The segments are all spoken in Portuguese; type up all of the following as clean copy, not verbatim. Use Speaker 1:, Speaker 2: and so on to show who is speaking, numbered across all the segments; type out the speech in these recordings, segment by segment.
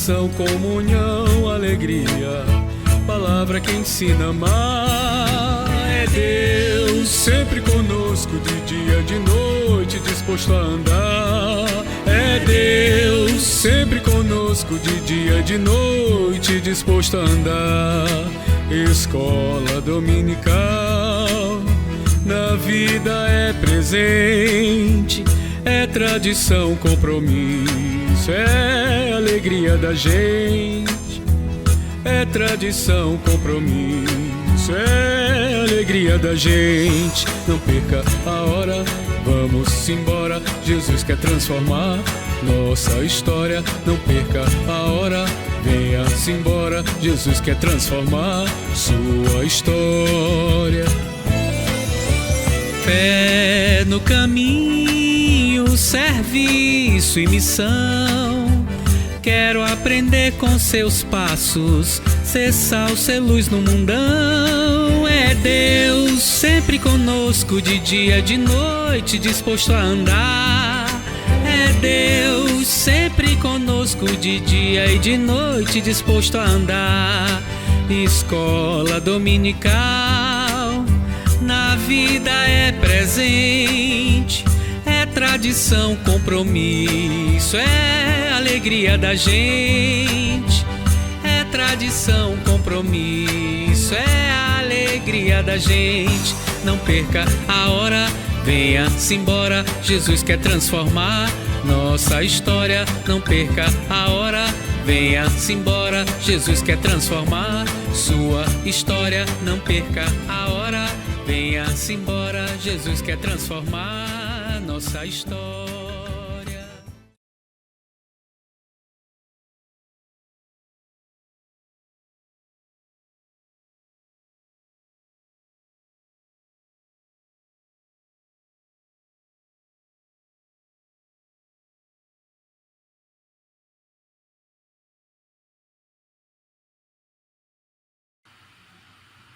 Speaker 1: tradição, comunhão, alegria, palavra que ensina a amar. É Deus sempre conosco, de dia, de noite, disposto a andar. É Deus sempre conosco, de dia, de noite, disposto a andar. Escola dominical, na vida é presente, é tradição, compromisso, é alegria da gente. É tradição, compromisso, é alegria da gente. Não perca a hora, vamos embora, Jesus quer transformar nossa história. Não perca a hora, venha-se embora, Jesus quer transformar sua história. Fé no caminho, serviço e missão. Quero aprender com seus passos, ser sal, ser luz no mundão. É Deus sempre conosco, de dia, de noite, disposto a andar. É Deus sempre conosco, de dia e de noite, disposto a andar. Escola dominical, na vida é presente, é tradição, compromisso, é alegria da gente. É tradição, compromisso, é alegria da gente. Não perca a hora, venha-se embora, Jesus quer transformar nossa história. Não perca a hora, venha-se embora, Jesus quer transformar sua história. Não perca a hora, venha-se embora, Jesus quer transformar nossa história.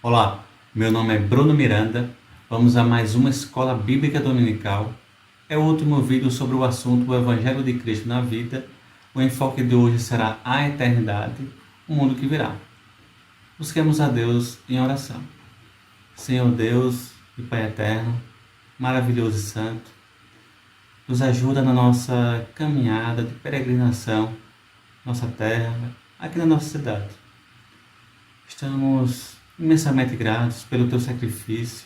Speaker 2: Olá, meu nome é Bruno Miranda, vamos a mais uma Escola Bíblica Dominical. É o último vídeo sobre o assunto o Evangelho de Cristo na vida. O enfoque de hoje será a eternidade, o mundo que virá. Busquemos a Deus em oração. Senhor Deus e Pai Eterno, maravilhoso e santo, nos ajuda na nossa caminhada de peregrinação, nossa terra, aqui na nossa cidade. Estamos imensamente gratos pelo Teu sacrifício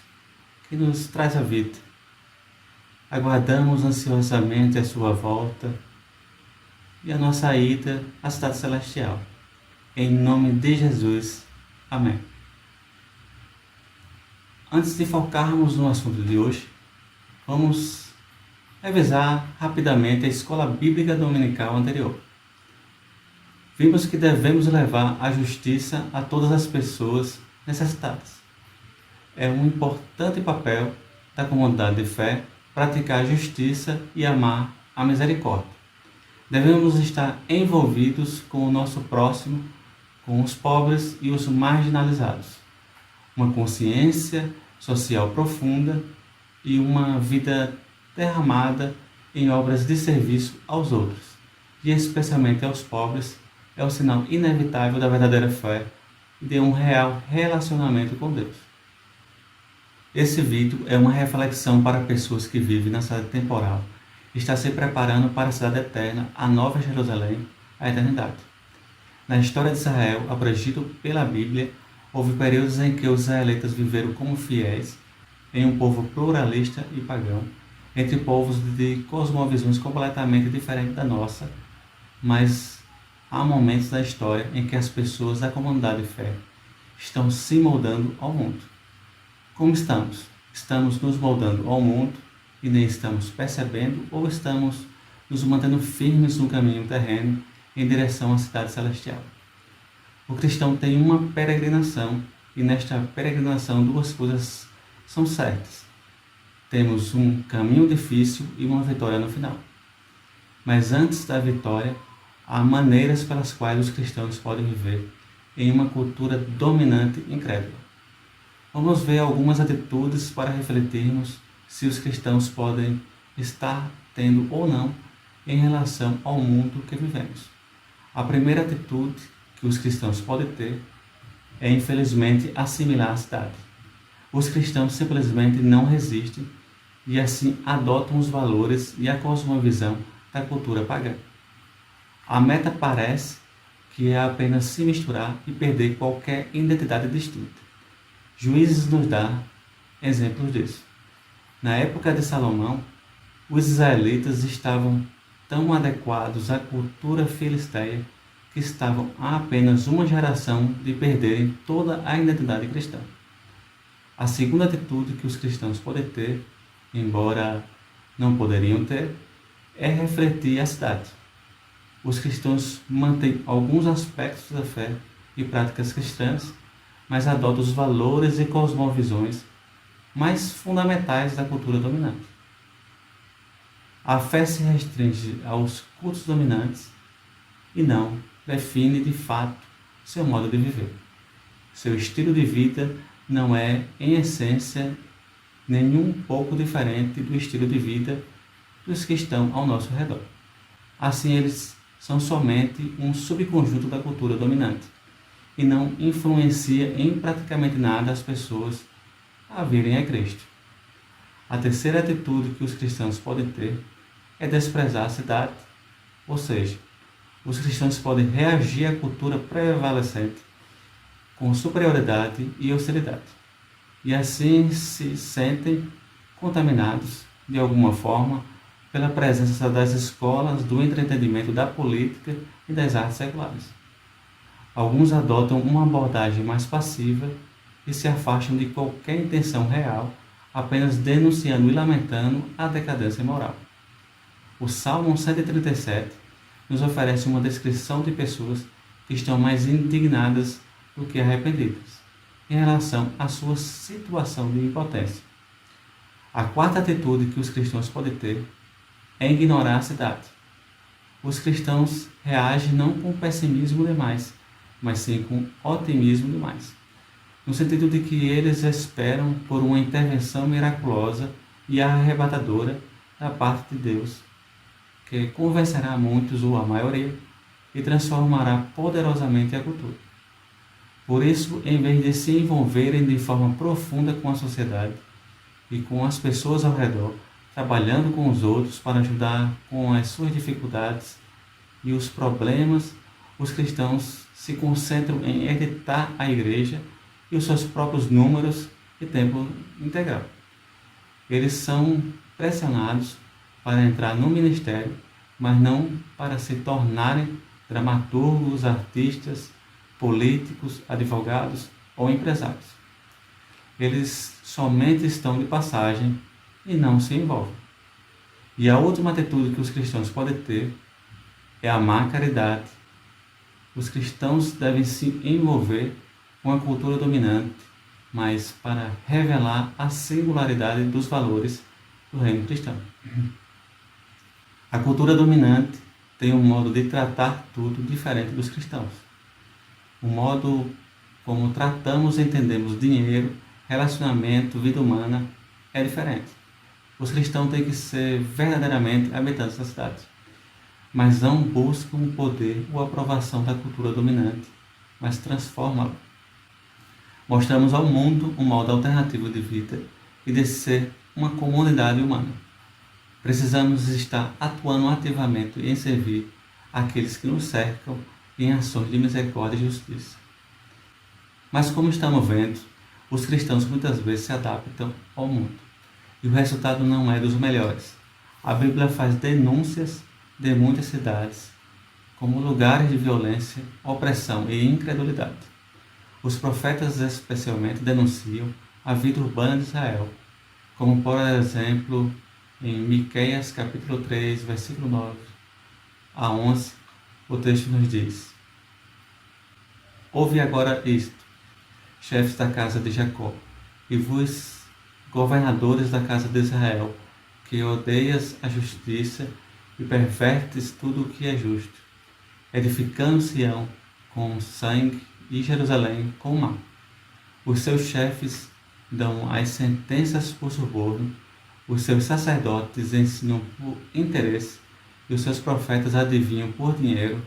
Speaker 2: que nos traz a vida. Aguardamos ansiosamente a Sua volta e a nossa ida à cidade celestial. Em nome de Jesus. Amém. Antes de focarmos no assunto de hoje, vamos revisar rapidamente a Escola Bíblica Dominical anterior. Vimos que devemos levar a justiça a todas as pessoas necessitadas. É um importante papel da comunidade de fé praticar a justiça e amar a misericórdia. Devemos estar envolvidos com o nosso próximo, com os pobres e os marginalizados. Uma consciência social profunda e uma vida derramada em obras de serviço aos outros, e especialmente aos pobres, é o sinal inevitável da verdadeira fé e de um real relacionamento com Deus. Esse vídeo é uma reflexão para pessoas que vivem na cidade temporal e está se preparando para a cidade eterna, a Nova Jerusalém, a eternidade. Na história de Israel, abrangido pela Bíblia, houve períodos em que os israelitas viveram como fiéis em um povo pluralista e pagão, entre povos de cosmovisões completamente diferentes da nossa, mas há momentos da história em que as pessoas da comunidade de fé estão se moldando ao mundo. Como estamos? Estamos nos moldando ao mundo e nem estamos percebendo, ou estamos nos mantendo firmes no caminho terreno em direção à cidade celestial? O cristão tem uma peregrinação, e nesta peregrinação duas coisas são certas. Temos um caminho difícil e uma vitória no final. Mas antes da vitória, há maneiras pelas quais os cristãos podem viver em uma cultura dominante e incrédula. Vamos ver algumas atitudes para refletirmos se os cristãos podem estar tendo ou não em relação ao mundo que vivemos. A primeira atitude que os cristãos podem ter é, infelizmente, assimilar a cidade. Os cristãos simplesmente não resistem e assim adotam os valores e a cosmovisão da cultura pagã. A meta parece que é apenas se misturar e perder qualquer identidade distinta. Juízes nos dá exemplos disso. Na época de Salomão, os israelitas estavam tão adequados à cultura filisteia que estavam a apenas uma geração de perderem toda a identidade cristã. A segunda atitude que os cristãos podem ter, embora não poderiam ter, é refletir a cidade. Os cristãos mantêm alguns aspectos da fé e práticas cristãs, mas adotam os valores e cosmovisões mais fundamentais da cultura dominante. A fé se restringe aos cultos dominantes e não define de fato seu modo de viver. Seu estilo de vida não é, em essência, nem um pouco diferente do estilo de vida dos que estão ao nosso redor. Assim, eles são somente um subconjunto da cultura dominante e não influencia em praticamente nada as pessoas a virem a Cristo. A terceira atitude que os cristãos podem ter é desprezar a cidade, ou seja, os cristãos podem reagir à cultura prevalecente com superioridade e hostilidade, e assim se sentem contaminados de alguma forma pela presença das escolas, do entretenimento, da política e das artes seculares. Alguns adotam uma abordagem mais passiva e se afastam de qualquer intenção real, apenas denunciando e lamentando a decadência moral. O Salmo 137 nos oferece uma descrição de pessoas que estão mais indignadas do que arrependidas, em relação à sua situação de impotência. A quarta atitude que os cristãos podem ter é ignorar a cidade. Os cristãos reagem não com pessimismo demais, mas sim com otimismo demais, no sentido de que eles esperam por uma intervenção miraculosa e arrebatadora da parte de Deus, que convencerá muitos ou a maioria e transformará poderosamente a cultura. Por isso, em vez de se envolverem de forma profunda com a sociedade e com as pessoas ao redor, trabalhando com os outros para ajudar com as suas dificuldades e os problemas, os cristãos se concentram em editar a igreja e os seus próprios números e tempo integral. Eles são pressionados para entrar no ministério, mas não para se tornarem dramaturgos, artistas, políticos, advogados ou empresários. Eles somente estão de passagem e não se envolvem. E a última atitude que os cristãos podem ter é amar a caridade. Os cristãos devem se envolver com a cultura dominante, mas para revelar a singularidade dos valores do reino cristão. A cultura dominante tem um modo de tratar tudo diferente dos cristãos. O modo como tratamos e entendemos dinheiro, relacionamento, vida humana é diferente. Os cristãos têm que ser verdadeiramente habitantes da cidade, mas não buscam o poder ou a aprovação da cultura dominante, mas transformam-la. Mostramos ao mundo um modo alternativo de vida e de ser uma comunidade humana. Precisamos estar atuando ativamente em servir aqueles que nos cercam em ações de misericórdia e justiça. Mas como estamos vendo, os cristãos muitas vezes se adaptam ao mundo, e o resultado não é dos melhores. A Bíblia faz denúncias de muitas cidades como lugares de violência, opressão e incredulidade. Os profetas especialmente denunciam a vida urbana de Israel, como por exemplo em Miqueias capítulo 3, versículo 9 a 11, o texto nos diz: Ouve agora isto, chefes da casa de Jacó, e vos, governadores da casa de Israel, que odeias a justiça e pervertes tudo o que é justo, edificando Sião com sangue e Jerusalém com mal. Os seus chefes dão as sentenças por suborno, os seus sacerdotes ensinam por interesse, e os seus profetas adivinham por dinheiro,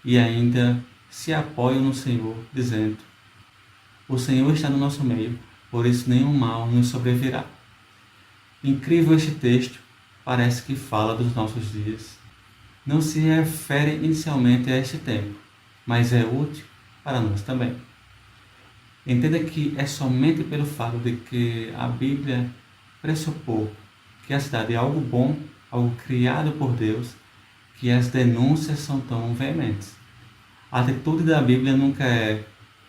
Speaker 2: e ainda se apoiam no Senhor, dizendo: o Senhor está no nosso meio, por isso nenhum mal nos sobrevirá. Incrível este texto, parece que fala dos nossos dias. Não se refere inicialmente a este tempo, mas é útil para nós também. Entenda que é somente pelo fato de que a Bíblia pressupor que a cidade é algo bom, algo criado por Deus, que as denúncias são tão veementes. A atitude da Bíblia nunca é: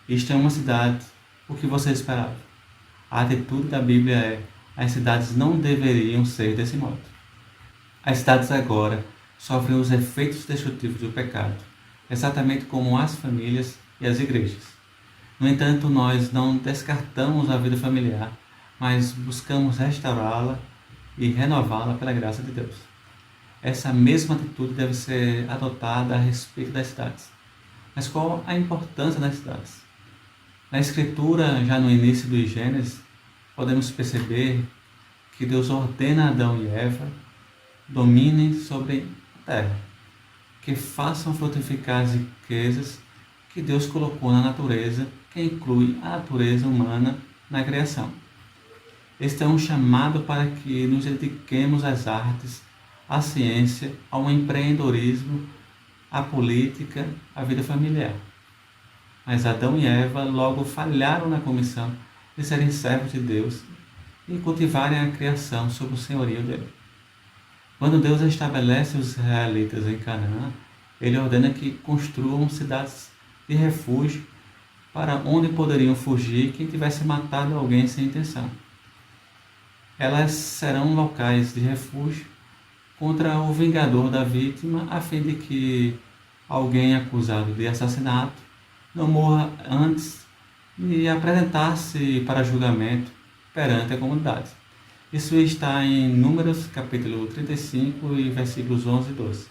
Speaker 2: isto é uma cidade, o que você esperava. A atitude da Bíblia é: as cidades não deveriam ser desse modo. As cidades agora sofrem os efeitos destrutivos do pecado, exatamente como as famílias e as igrejas. No entanto, nós não descartamos a vida familiar, mas buscamos restaurá-la e renová-la pela graça de Deus. Essa mesma atitude deve ser adotada a respeito das cidades. Mas qual a importância das cidades? Na Escritura, já no início do Gênesis, podemos perceber que Deus ordena a Adão e Eva dominem sobre a terra, que façam frutificar as riquezas que Deus colocou na natureza, que inclui a natureza humana na criação. Este é um chamado para que nos dediquemos às artes, à ciência, ao empreendedorismo, à política, à vida familiar. Mas Adão e Eva logo falharam na comissão de serem servos de Deus e cultivarem a criação sob o senhorio dele. Quando Deus estabelece os israelitas em Canaã, ele ordena que construam cidades de refúgio para onde poderiam fugir quem tivesse matado alguém sem intenção. Elas serão locais de refúgio contra o vingador da vítima, a fim de que alguém acusado de assassinato não morra antes de apresentar-se para julgamento perante a comunidade. Isso está em Números, capítulo 35, e versículos 11 e 12.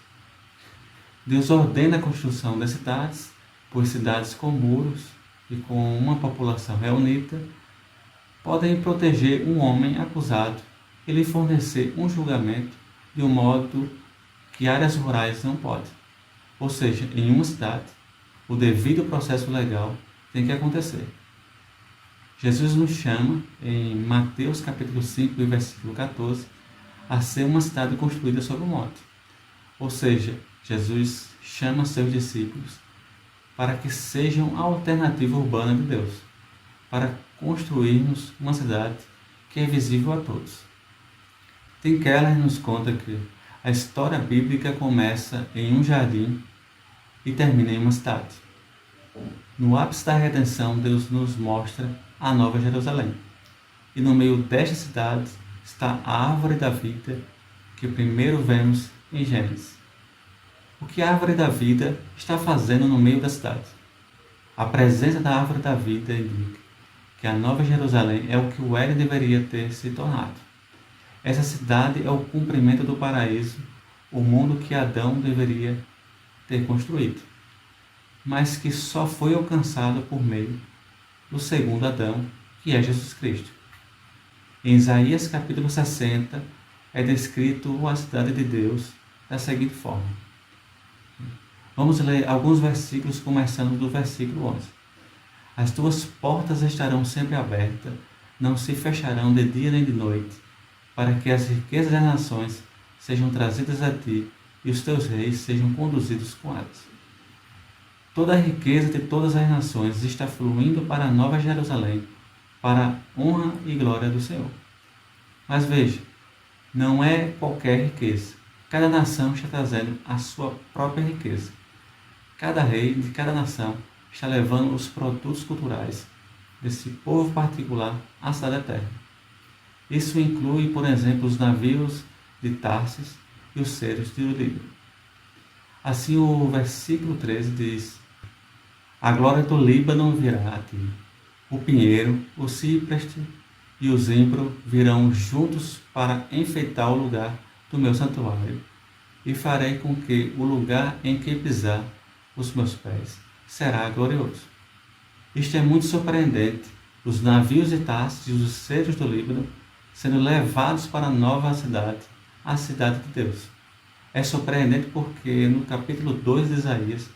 Speaker 2: Deus ordena a construção das cidades, pois cidades com muros e com uma população reunida podem proteger um homem acusado e lhe fornecer um julgamento de um modo que áreas rurais não podem. Ou seja, em uma cidade, o devido processo legal tem que acontecer. Jesus nos chama, em Mateus capítulo 5, versículo 14, a ser uma cidade construída sobre o monte. Ou seja, Jesus chama seus discípulos para que sejam a alternativa urbana de Deus, para construirmos uma cidade que é visível a todos. Tim Keller nos conta que a história bíblica começa em um jardim e termina em uma cidade. No ápice da redenção, Deus nos mostra a Nova Jerusalém. E no meio desta cidade está a árvore da vida que primeiro vemos em Gênesis. O que a árvore da vida está fazendo no meio da cidade? A presença da árvore da vida indica que a Nova Jerusalém é o que o Éden deveria ter se tornado. Essa cidade é o cumprimento do paraíso, o mundo que Adão deveria ter construído, mas que só foi alcançado por meio do segundo Adão, que é Jesus Cristo. Em Isaías capítulo 60 é descrito a cidade de Deus da seguinte forma. Vamos ler alguns versículos, começando do versículo 11. As tuas portas estarão sempre abertas, não se fecharão de dia nem de noite, para que as riquezas das nações sejam trazidas a ti e os teus reis sejam conduzidos com elas. Toda a riqueza de todas as nações está fluindo para a Nova Jerusalém, para a honra e glória do Senhor. Mas veja, não é qualquer riqueza. Cada nação está trazendo a sua própria riqueza. Cada rei de cada nação está levando os produtos culturais desse povo particular à cidade eterna. Isso inclui, por exemplo, os navios de Tarsis e os cedros de Líbano. Assim, o versículo 13 diz: a glória do Líbano virá a ti. O pinheiro, o cipreste e o zimbro virão juntos para enfeitar o lugar do meu santuário, e farei com que o lugar em que pisar os meus pés será glorioso. Isto é muito surpreendente, os navios de Tarsis e os cedros do Líbano sendo levados para a nova cidade, a cidade de Deus. É surpreendente porque no capítulo 2 de Isaías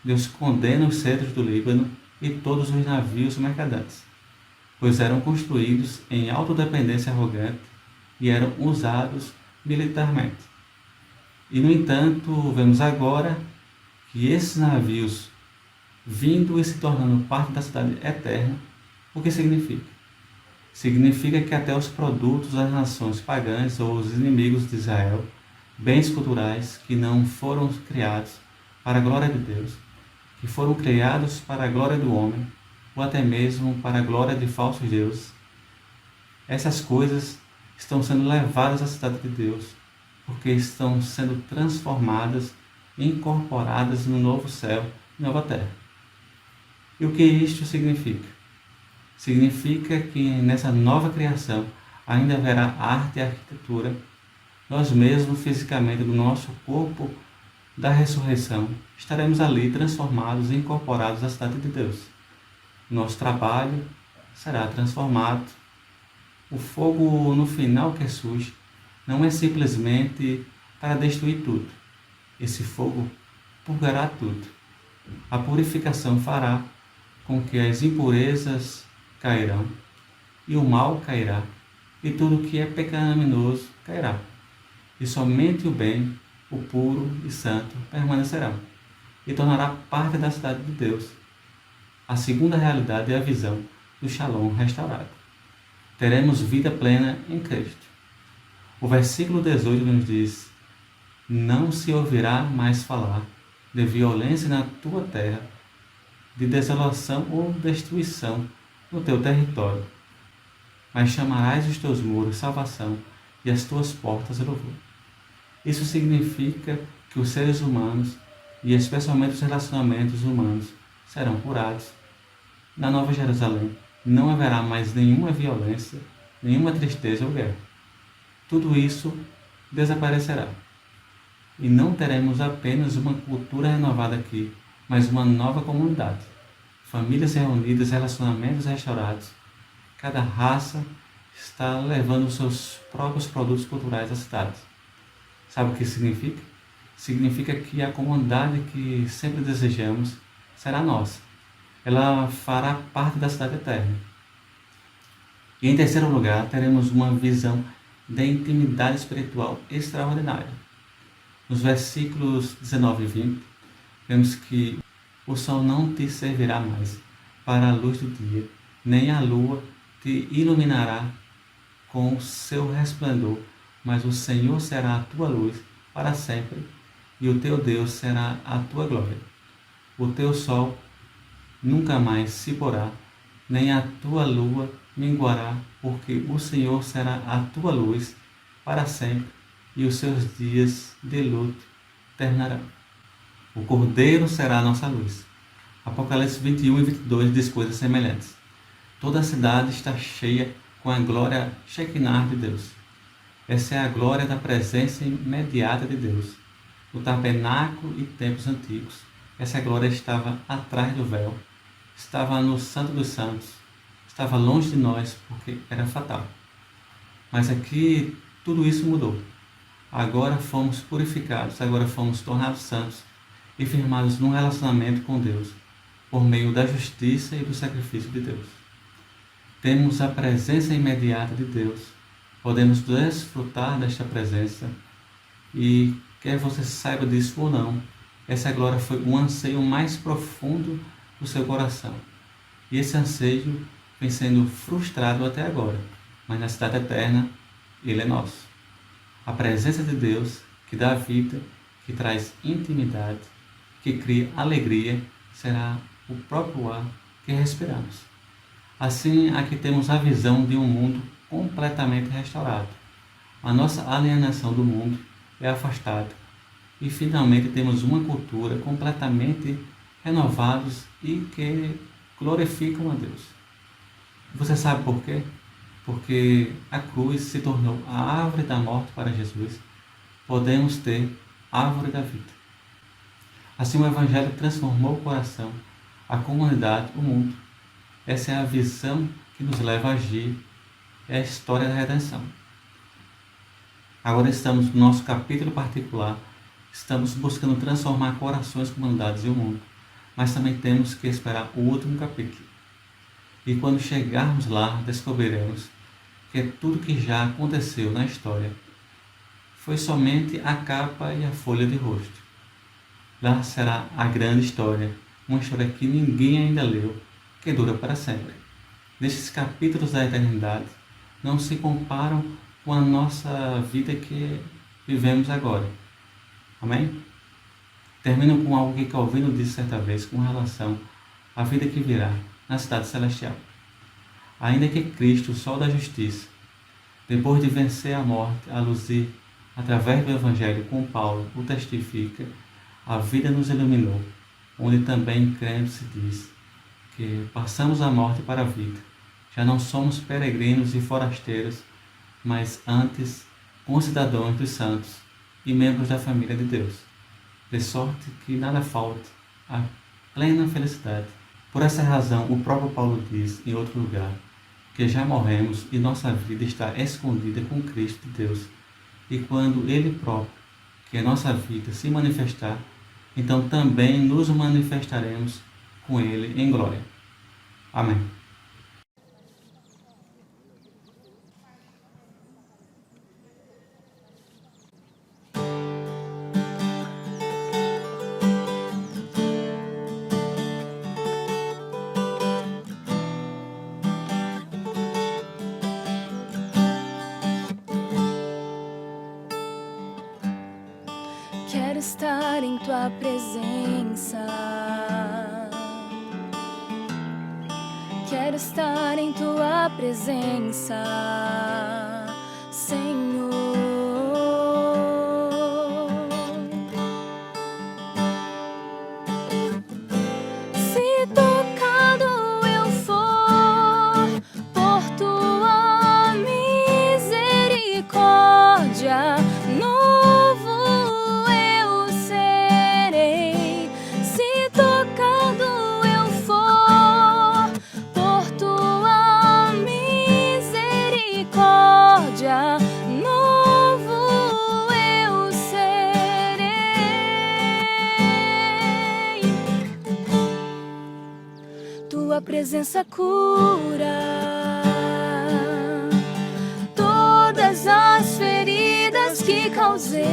Speaker 2: Deus condena os cedros do Líbano e todos os navios mercadantes, pois eram construídos em autodependência arrogante e eram usados militarmente. E, no entanto, vemos agora que esses navios, vindo e se tornando parte da cidade eterna, o que significa? Significa que até os produtos das nações pagãs ou os inimigos de Israel, bens culturais que não foram criados para a glória de Deus, que foram criados para a glória do homem, ou até mesmo para a glória de falsos deuses, essas coisas estão sendo levadas à cidade de Deus, porque estão sendo transformadas e incorporadas no novo céu e nova terra. E o que isto significa? Significa que nessa nova criação ainda haverá arte e arquitetura. Nós mesmos, fisicamente, no nosso corpo da ressurreição, estaremos ali transformados e incorporados à cidade de Deus. Nosso trabalho será transformado. O fogo no final que surge não é simplesmente para destruir tudo. Esse fogo purgará tudo. A purificação fará com que as impurezas cairão, e o mal cairá, e tudo que é pecaminoso cairá. E somente o bem, o puro e santo permanecerá, e tornará parte da cidade de Deus. A segunda realidade é a visão do Shalom restaurado. Teremos vida plena em Cristo. O versículo 18 nos diz: não se ouvirá mais falar de violência na tua terra, de desolação ou destruição no teu território, mas chamarás os teus muros salvação e as tuas portas louvor. Isso significa que os seres humanos, e especialmente os relacionamentos humanos, serão curados. Na Nova Jerusalém não haverá mais nenhuma violência, nenhuma tristeza ou guerra. Tudo isso desaparecerá. E não teremos apenas uma cultura renovada aqui, mas uma nova comunidade. Famílias reunidas, relacionamentos restaurados. Cada raça está levando os seus próprios produtos culturais à cidade. Sabe o que significa? Significa que a comunidade que sempre desejamos será nossa. Ela fará parte da cidade eterna. E em terceiro lugar, teremos uma visão da intimidade espiritual extraordinária. Nos versículos 19 e 20, vemos que o sol não te servirá mais para a luz do dia, nem a lua te iluminará com o seu resplendor, mas o Senhor será a tua luz para sempre, e o teu Deus será a tua glória. O teu sol nunca mais se porá, nem a tua lua minguará, porque o Senhor será a tua luz para sempre, e os seus dias de luto terminarão. O Cordeiro será a nossa luz. Apocalipse 21 e 22 diz coisas semelhantes. Toda a cidade está cheia com a glória Shekinah de Deus. Essa é a glória da presença imediata de Deus. No tabernáculo e templos antigos, essa glória estava atrás do véu, estava no Santo dos Santos, estava longe de nós porque era fatal. Mas aqui tudo isso mudou. Agora fomos purificados, agora fomos tornados santos e firmados num relacionamento com Deus, por meio da justiça e do sacrifício de Deus. Temos a presença imediata de Deus, podemos desfrutar desta presença e, quer você saiba disso ou não, essa glória foi um anseio mais profundo do seu coração. E esse anseio vem sendo frustrado até agora, mas na cidade eterna, ele é nosso. A presença de Deus, que dá vida, que traz intimidade, que cria alegria, será o próprio ar que respiramos. Assim, aqui temos a visão de um mundo completamente restaurado. A nossa alienação do mundo é afastada. E finalmente temos uma cultura completamente renovados e que glorificam a Deus. Você sabe por quê? Porque a cruz se tornou a árvore da morte para Jesus. Podemos ter árvore da vida. Assim o Evangelho transformou o coração, a comunidade, o mundo. Essa é a visão que nos leva a agir. É a história da redenção. Agora estamos no nosso capítulo particular. Estamos buscando transformar corações, comunidades e o mundo. mas também temos que esperar o último capítulo. E quando chegarmos lá, descobriremos que tudo que já aconteceu na história foi somente a capa e a folha de rosto. Lá será a grande história, uma história que ninguém ainda leu, que dura para sempre. Nesses capítulos da eternidade, não se comparam com a nossa vida que vivemos agora. Amém? Termino com algo que Calvino disse certa vez com relação à vida que virá na cidade celestial. Ainda que Cristo, o sol da justiça, depois de vencer a morte, a luzir através do Evangelho com Paulo, o testifica, a vida nos iluminou, onde também crendo se diz que passamos a morte para a vida. Já não somos peregrinos e forasteiros, mas antes concidadãos dos santos e membros da família de Deus, de sorte que nada falte à plena felicidade. Por essa razão, o próprio Paulo diz em outro lugar que já morremos e nossa vida está escondida com Cristo de Deus. E quando Ele próprio, que é nossa vida, se manifestar, então também nos manifestaremos com Ele em glória. Amém.
Speaker 3: Quero estar em tua presença. Quero estar em tua presença, Senhor. Se tocado eu for por tua misericórdia, tua presença cura todas as feridas que causei,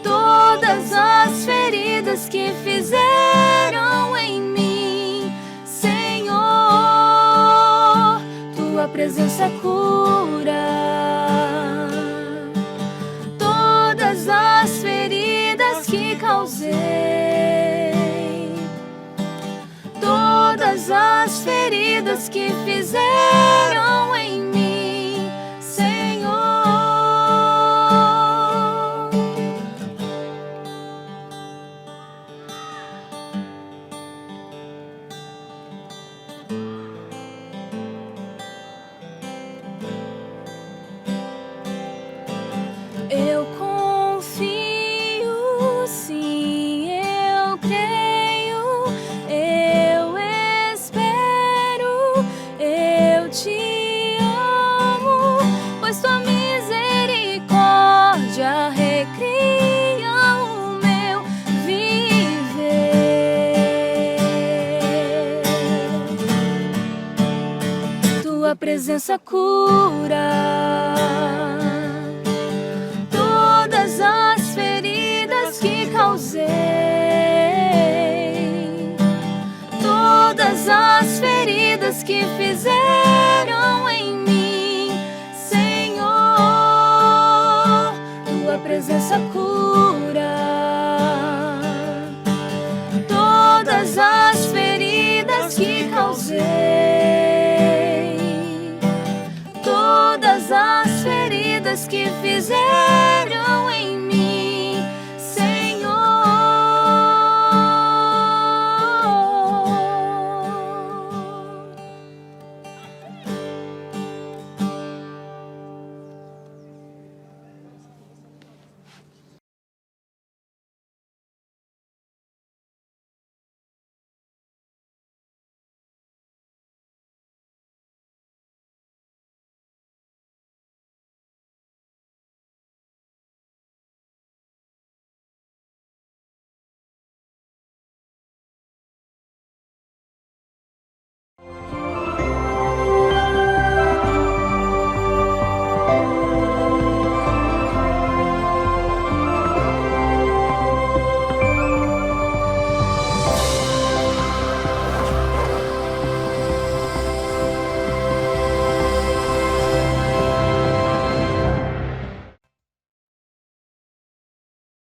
Speaker 3: todas as feridas que fizeram em mim, Senhor. Tua presença cura todas as feridas que causei, todas as feridas que fizeram em mim, Senhor. Eu confio, sim, eu creio, eu espero, eu te amo, pois tua misericórdia recria o meu viver. Tua presença cura todas as feridas que causei, todas as feridas que fizeram